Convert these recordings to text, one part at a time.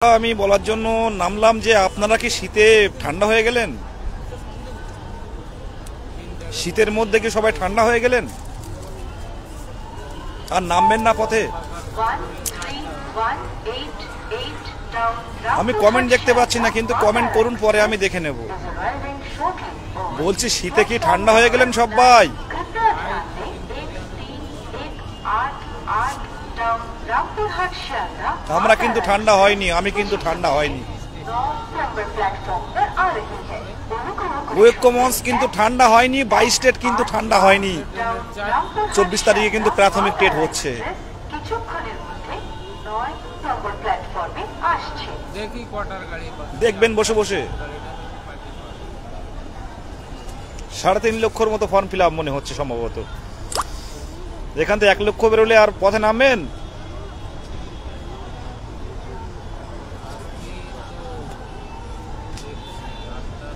আমি বলার জন্য নামলাম যে আপনারা কি শীতে ঠান্ডা হয়ে গেলেন? শীতের মধ্যে কি সবাই ঠান্ডা হয়ে গেলেন আর নামবেন না পথে? আমি কমেন্ট দেখতে পাচ্ছি না, কিন্তু কমেন্ট করুন, পরে আমি দেখে নেব। বলছি শীতে কি ঠান্ডা হয়ে গেলেন সবাই? আমরা কিন্তু ঠান্ডা হয়নি, আমি কিন্তু ঠান্ডা হয়নি। ঐক্যমঞ্চ কিন্তু ঠান্ডা হয়নি, 22 স্টেট কিন্তু ঠান্ডা হয়নি। 24 তারিখে কিন্তু প্রাথমিক টেট হচ্ছে। দেখবেন বসে বসে। 3.5 লক্ষর মতো ফর্ম ফিল আপ মনে হচ্ছে সম্ভবত। এখান থেকে 1 লক্ষ বেরোলে আর পথে নামবেন?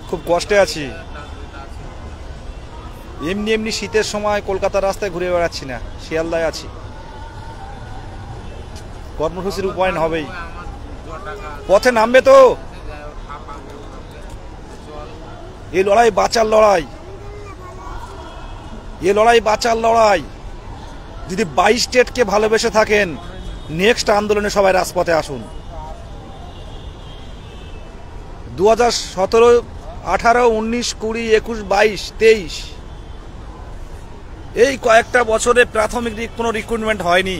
খুব কষ্টে আছি। এমনি এমনি শীতের সময় কলকাতার রাস্তায় ঘুরে বেড়াচ্ছি না, শিয়ালদায় আছি। কর্মসূচির রূপায়ণ হবেই। পথে নামবে তো? এই লড়াই বাঁচার লড়াই, এ লড়াই বাঁচার লড়াই। যদি 22 স্টেটকে ভালোবেসে থাকেন, নেক্সট আন্দোলনে সবাই রাজপথে আসুন। 2017, 18, 19, 20, 21, 22, 23 এই কয়েকটা বছরে প্রাথমিক কোনো রিক্রুটমেন্ট হয়নি।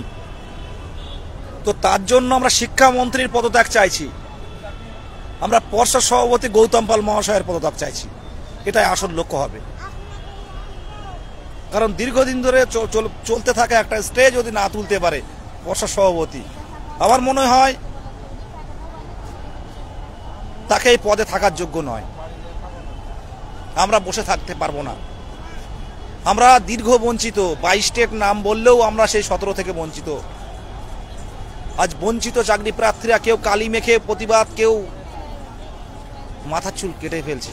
তো তার জন্য আমরা শিক্ষামন্ত্রীর পদত্যাগ চাইছি, আমরা পর্ষদ সভাপতি গৌতম পাল মহাশয়ের পদত্যাগ চাইছি। এটাই আসল লক্ষ্য হবে। কারণ দীর্ঘদিন ধরে চলতে থাকা একটা স্টেজ যদি না তুলতে পারে পর্ষদ সভাপতি, আমার মনে হয় তাকে এই পদে থাকার যোগ্য নয়। আমরা বসে থাকতে পারবো না। আমরা দীর্ঘ বঞ্চিত। 22 স্টেট নাম বললেও আমরা সেই 17 থেকে বঞ্চিত। আজ বঞ্চিত চাকরি প্রার্থীরা কেউ কালি মেখে প্রতিবাদ, কেউ মাথার চুল কেটে ফেলছে,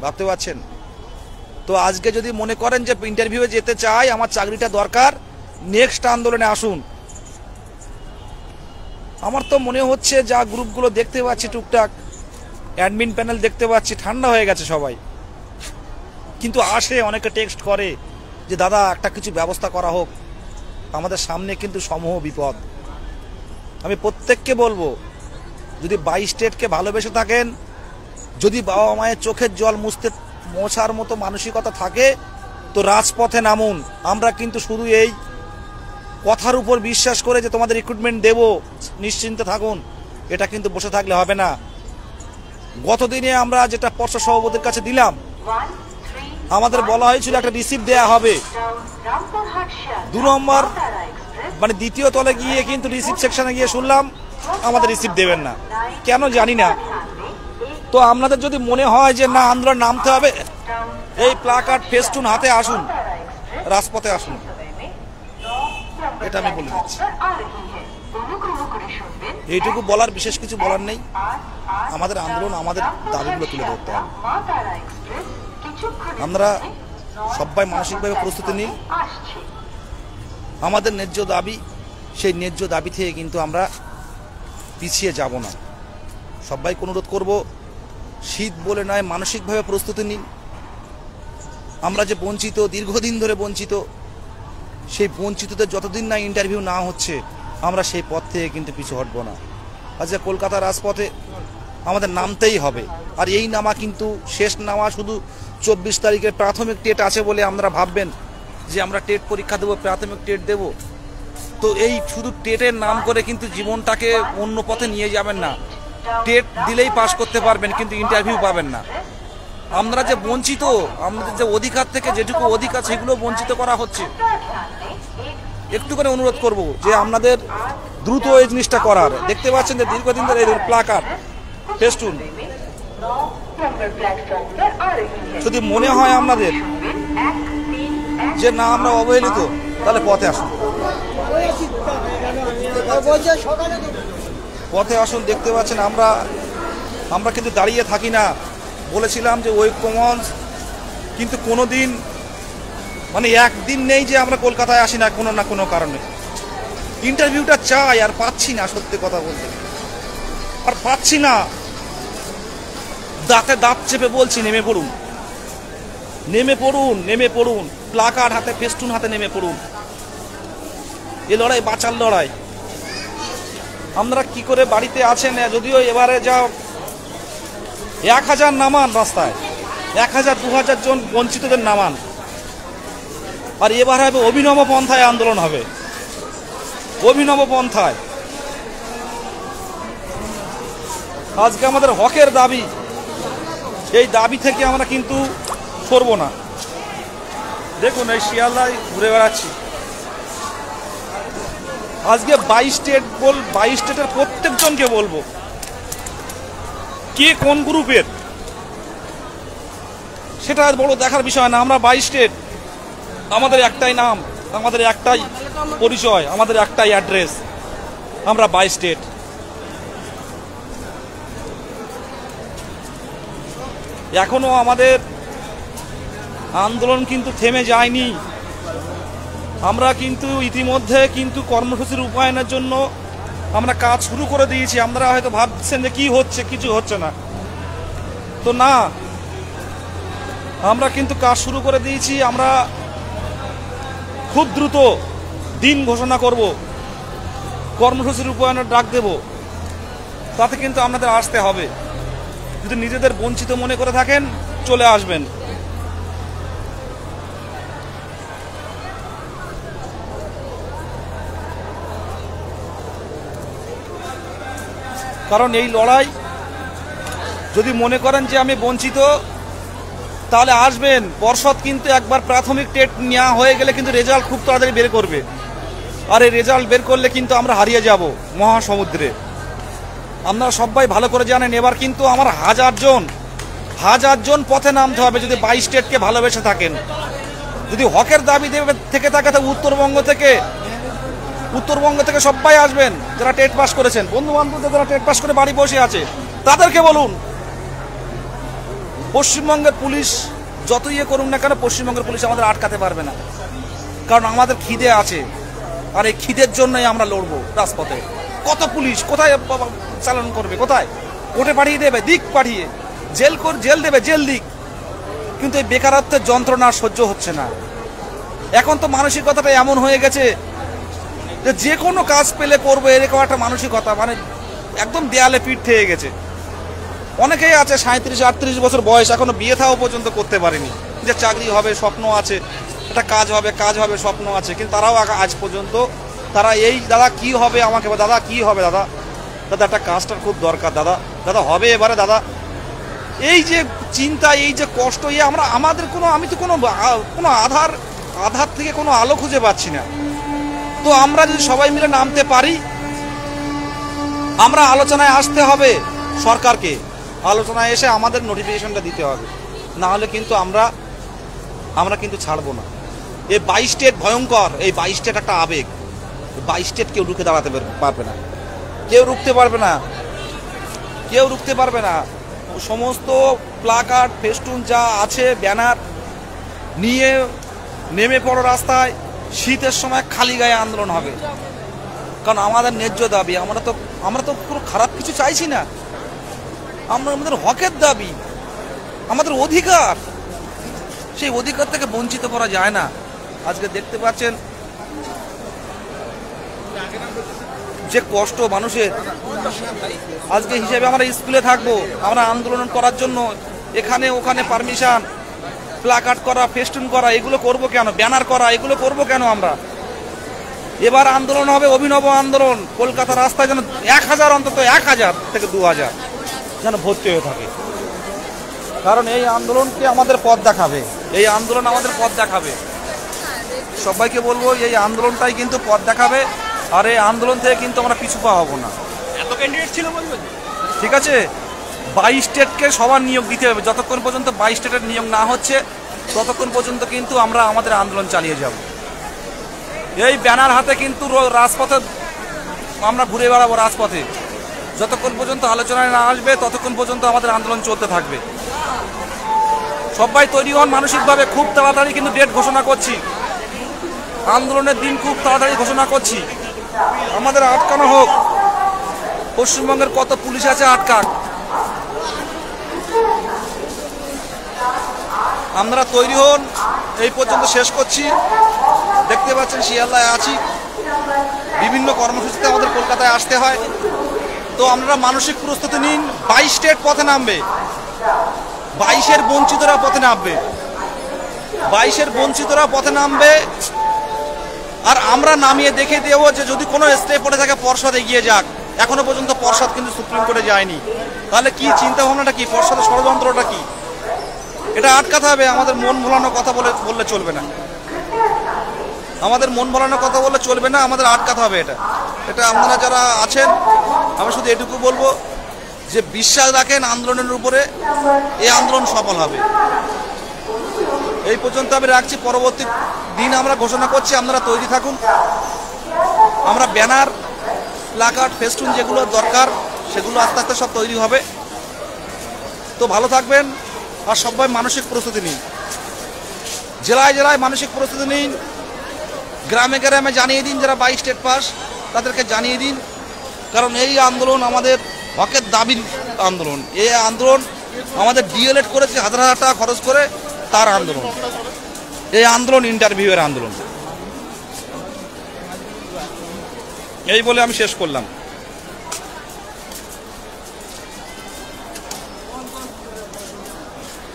ভাবতে পারছেন তো? আজকে যদি মনে করেন যে ইন্টারভিউয়ে যেতে চাই, আমার চাকরিটা দরকার, নেক্সট আন্দোলনে আসুন। আমার তো মনে হচ্ছে যা গ্রুপগুলো দেখতে পাচ্ছি, টুকটাক অ্যাডমিন প্যানেল দেখতে পাচ্ছি, ঠান্ডা হয়ে গেছে সবাই। কিন্তু আসে, অনেকে টেক্সট করে যে দাদা একটা কিছু ব্যবস্থা করা হোক, আমাদের সামনে কিন্তু সমূহ বিপদ। আমি প্রত্যেককে বলবো, যদি 22 স্টেটকে ভালোবেসে থাকেন, যদি বাবা মায়ের চোখের জল মোছার মতো মানসিকতা থাকে, তো রাজপথে নামুন। আমরা কিন্তু শুধু এই কথার উপর বিশ্বাস করে যে তোমাদের রিক্রুটমেন্ট দেব, নিশ্চিন্তে থাকুন, এটা কিন্তু বসে থাকলে হবে না। গতদিনে আমরা যেটা পর্ষদ সভাপতির কাছে দিলাম, আমাদের বলা হয়েছিল একটা রিসিপ্ট দেয়া হবে। 2 নম্বর মানে দ্বিতীয় তলে গিয়ে কিন্তু রিসিপ্ট সেকশনে গিয়ে শুনলাম আমাদের রিসিপ্ট দেবেন না, কেন জানি না। তো আপনাদের যদি মনে হয় যে না আন্দোলন নামতে হবে, এই প্লাকার্ড ফেস্টুন হাতে আসুন, রাজপথে আসুন, এটা আমি বলে দিচ্ছি। এইটুকু বলার, বিশেষ কিছু বলার নেই। আমাদের আন্দোলন, আমাদের দাবিগুলো তুলে ধরতে হবে। আমরা সবাই মানসিকভাবে প্রস্তুতি নিই। আমাদের ন্যায্য দাবি, সেই ন্যায্য দাবি থেকে কিন্তু আমরা পিছিয়ে যাব না। সবাইকে অনুরোধ করব, শীত বলে নয়, মানসিকভাবে প্রস্তুতি নিন। আমরা যে বঞ্চিত, দীর্ঘদিন ধরে বঞ্চিত, সেই বঞ্চিতদের যতদিন না ইন্টারভিউ না হচ্ছে, আমরা সেই পথ থেকে কিন্তু পিছু হটব না। আজকে কলকাতার রাজপথে আমাদের নামতেই হবে। আর এই নামা কিন্তু শেষ নামা। শুধু 24 তারিখের প্রাথমিক টেট আছে বলে আমরা ভাববেন যে আমরা টেট পরীক্ষা দেবো, প্রাথমিক টেট দেব, তো এই শুধু টেটের নাম করে কিন্তু জীবনটাকে অন্য পথে নিয়ে যাবেন না। টেট দিলেই পাস করতে পারবেন, কিন্তু ইন্টারভিউ পাবেন না। আমরা যে বঞ্চিত, আমাদের যে অধিকার থেকে যেটুকু অধিকার, সেগুলো বঞ্চিত করা হচ্ছে। একটুখানি অনুরোধ করব যে আপনাদের দ্রুত এই জিনিসটা করার। দেখতে পাচ্ছেন যে দীর্ঘদিন ধরে প্লাকার্ড ফেস্টুন। যদি মনে হয় আপনাদের যে না আমরা অবহেলিত, তাহলে পথে আসুন, পথে আসুন। দেখতে পাচ্ছেন আমরা কিন্তু দাঁড়িয়ে থাকি না। বলেছিলাম যে ঐক্যমঞ্চ কিন্তু কোনোদিন মানে একদিন নেই যে আমরা কলকাতায় আসি না কোনো না কোনো কারণে। ইন্টারভিউটা চাই আর পাচ্ছি না, সত্যি কথা বলতে। আর পাচ্ছি না, দাঁতে দাঁত চেপে বলছি নেমে পড়ুন, নেমে পড়ুন, নেমে পড়ুন, প্লাকার্ড হাতে, ফেস্টুন হাতে নেমে পড়ুন। এ লড়াই বাঁচার লড়াই। আমরা কি করে বাড়িতে আছেন, যদিও এবারে যা 1000 নামান রাস্তায়, 1000 2000 জন বঞ্চিতদের নামান, আর এবার হবে অভিনব পন্থায় আন্দোলন হবে, অভিনব পন্থায়। আজকে আমাদের হকের দাবি, এই দাবি থেকে আমরা কিন্তু সরব না। দেখুন এই শিয়ালদায় ঘুরে বেড়াচ্ছি, আজকে 22 স্টেটের প্রত্যেকজনকে বলবো কে কোন গ্রুপের সেটা বড় দেখার বিষয় না। আমরা 22 স্টেট, আমাদের একটাই নাম, আমাদের একটাই পরিচয়, আমাদের একটাই অ্যাড্রেস, আমরা 22 স্টেট। এখনো আমাদের আন্দোলন কিন্তু থেমে যায়নি। আমরা কিন্তু ইতিমধ্যে কিন্তু কর্মসূচির রূপায়ণের জন্য আমরা কাজ শুরু করে দিয়েছি। আমরা হয়তো ভাবছেন যে কি হচ্ছে, কিছু হচ্ছে না, তো না, আমরা কিন্তু কাজ শুরু করে দিয়েছি। আমরা খুব দ্রুত দিন ঘোষণা করব, কর্মসূচির রূপায়ণের ডাক দেব, তাতে কিন্তু আপনাদের আসতে হবে। যদি নিজেদের বঞ্চিত মনে করে থাকেন চলে আসবেন। কারণ এই লড়াই যদি মনে করেন যে আমি বঞ্চিত, তাহলে আসবেন। পর্ষদ কিন্তু একবার প্রাথমিক টেট নেওয়া হয়ে গেলে কিন্তু রেজাল্ট খুব তাড়াতাড়ি বের করবে, আর এই রেজাল্ট বের করলে কিন্তু আমরা হারিয়ে যাব মহাসমুদ্রে। আপনারা সবাই ভালো করে জানেন, এবার কিন্তু আমার 1000 জন পথে নামতে হবে যদি 22 স্টেটকে ভালোবেসে থাকেন। যদি হকের দাবি থেকে থাকে তো উত্তরবঙ্গ থেকে সবাই আসবেন, যারা টেট পাস করেছেন, বন্ধু বান্ধবদের যারা টেট পাস করে বাড়ি বসে আছে তাদেরকে বলুন। পশ্চিমবঙ্গের পুলিশ যত ইয়ে করুন না কেন, পশ্চিমবঙ্গের পুলিশ আমাদের আটকাতে পারবে না, কারণ আমাদের খিদে আছে, আর এই খিদের জন্যই আমরা লড়বো রাজপথে। কত পুলিশ কোথায় চালান করবে, কোথায় কোর্টে পাঠিয়ে দেবে, দিক পাঠিয়ে জেল দেবে, জেল দিক, কিন্তু এই বেকারত্বের যন্ত্রণা সহ্য হচ্ছে না। এখন তো মানসিকতাটা এমন হয়ে গেছে যে কোনো কাজ পেলে করবো, এরকম একটা মানসিকতা, মানে একদম দেয়ালে পিঠ থেকে গেছে। অনেকেই আছে 37-38 বছর বয়স, এখনো বিয়ে থাও পর্যন্ত করতে পারেনি, যে চাকরি হবে স্বপ্ন আছে, একটা কাজ হবে স্বপ্ন আছে, কিন্তু তারাও আজ পর্যন্ত তারা এই দাদা কি হবে আমাকে, দাদা কি হবে, দাদা একটা কাজটার খুব দরকার, দাদা হবে এবারে, দাদা এই যে চিন্তা, এই যে কষ্ট, আমাদের আমি তো কোনো আধার থেকে কোনো আলো খুঁজে পাচ্ছি না। তো আমরা যদি সবাই মিলে নামতে পারি, আমরা আলোচনায় আসতে হবে, সরকারকে আলোচনায় এসে আমাদের নোটিফিকেশনটা দিতে হবে, না হলে কিন্তু আমরা কিন্তু ছাড়বো না। এই 22 স্টেট ভয়ঙ্কর, এই 22 স্টেট একটা আবেগ, 22 স্টেট কেউ রুখে দাঁড়াতে পারবে না, কেউ রুখতে পারবে না। সমস্ত প্লাকার্ড, ফেস্টুন যা আছে, ব্যানার নিয়ে নেমে পড়ো রাস্তায়। শীতের সময় খালি গায়ে আন্দোলন হবে, কারণ আমাদের ন্যায্য দাবি। আমরা তো পুরো খারাপ কিছু চাইছি না, আমাদের হকের দাবি, আমাদের অধিকার, সেই অধিকার থেকে বঞ্চিত করা যায় না। আজকে দেখতে পাচ্ছেন যে কষ্ট মানুষের। আজকে হিসেবে আমরা স্কুলে থাকবো, আমরা আন্দোলন করার জন্য এখানে ওখানে পারমিশন, প্লাকার্ড করা, ফেস্টুন করা, এগুলো করব কেন, ব্যানার করা, এগুলো করব কেন আমরা? এবার আন্দোলন হবে অভিনব আন্দোলন। কলকাতা রাস্তায় যেন 1000, অন্তত 1000 থেকে 2000 যেন ভর্তি হয়ে থাকে, কারণ এই আন্দোলনকে আমাদের পথ দেখাবে, এই আন্দোলন আমাদের পথ দেখাবে। সবাইকে বলবো এই আন্দোলনটাই কিন্তু পথ দেখাবে, আর এই আন্দোলন থেকে কিন্তু আমরা পিছু পা হব না। এত ক্যান্ডিডেট ছিল বলবেন, ঠিক আছে? 22 স্টেটকে সবার নিয়োগ দিতে হবে। যতক্ষণ পর্যন্ত 22 স্টেটের নিয়োগ না হচ্ছে ততক্ষণ পর্যন্ত কিন্তু আমরা আমাদের আন্দোলন চালিয়ে যাব। এই ব্যানার হাতে কিন্তু রাজপথে আমরা ঘুরে বেড়াবো, রাজপথে যতক্ষণ পর্যন্ত আলোচনায় না আসবে ততক্ষণ পর্যন্ত আমাদের আন্দোলন চলতে থাকবে। সবাই তৈরি হন মানসিকভাবে, খুব তাড়াতাড়ি কিন্তু ডেট ঘোষণা করছি, আন্দোলনের দিন খুব তাড়াতাড়ি ঘোষণা করছি। আমাদের আটকানো হোক, পশ্চিমবঙ্গের কত পুলিশ আছে আটকাক, আমরা তৈরি হন। এই পর্যন্ত শেষ করছি। দেখতে পাচ্ছেন শিয়ালদায় আছি, বিভিন্ন কর্মসূচিতে আমাদের কলকাতায় আসতে হয়। তো আপনারা মানসিক প্রস্তুতি নিন। 22 স্টেট পথে নামবে, 22-এর বঞ্চিতরা পথে নামবে, 22-এর বঞ্চিতরা পথে নামবে। আর আমরা নামিয়ে দেখে দেবো যে যদি কোনো স্টেপ পড়ে থাকে পর্ষদ এগিয়ে যাক। এখনো পর্যন্ত পর্ষদ কিন্তু সুপ্রিম কোর্টে যায়নি। তাহলে কি চিন্তা ভাবনাটা কি, পর্ষদের ষড়যন্ত্রটা কি, এটা আটকাতে হবে। আমাদের মন ভোলানো কথা বললে চলবে না, আমাদের মন ভোলানো কথা বললে চলবে না, আমাদের আটকাতে হবে। এটা আপনারা যারা আছেন, আমি শুধু এটুকু বলবো যে বিশ্বাস রাখেন আন্দোলনের উপরে, এই আন্দোলন সফল হবে। এই পর্যন্ত আমি রাখছি, পরবর্তী দিন আমরা ঘোষণা করছি, আপনারা তৈরি থাকুন। আমরা ব্যানার, প্ল্যাকার্ড, ফেস্টুন যেগুলো দরকার সেগুলো আস্তে আস্তে সব তৈরি হবে। তো ভালো থাকবেন, আর সবাই মানসিক প্রস্তুতি নিন, জেলায় জেলায় মানসিক প্রস্তুতি নিন, গ্রামে গ্রামে জানিয়ে দিন, যারা 22 স্টেট পাস তাদেরকে জানিয়ে দিন। কারণ এই আন্দোলন আমাদের হকের দাবির আন্দোলন। এই আন্দোলন আমাদের ডিএলএড করেছে হাজার হাজার টাকা খরচ করে, তার আন্দোলন। এই আন্দোলন ইন্টারভিউয়ের আন্দোলন। এই বলে আমি শেষ করলাম।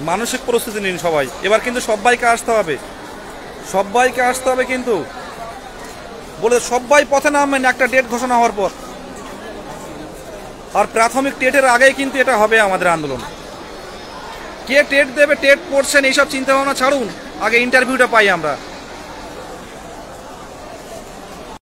মানসিক প্রস্তুতি নিন সবাই। এবার কিন্তু সবাইকে আসতে হবে, সবাইকে আসতে হবে কিন্তু বলে সবাই পথে নামবেন একটা ডেট ঘোষণা হওয়ার পর। আর প্রাথমিক টেটের আগেই কিন্তু এটা হবে আমাদের আন্দোলন। কে টেট দেবে, টেট পড়ছেন এইসব চিন্তা ভাবনা ছাড়ুন, আগে ইন্টারভিউটা পাই আমরা।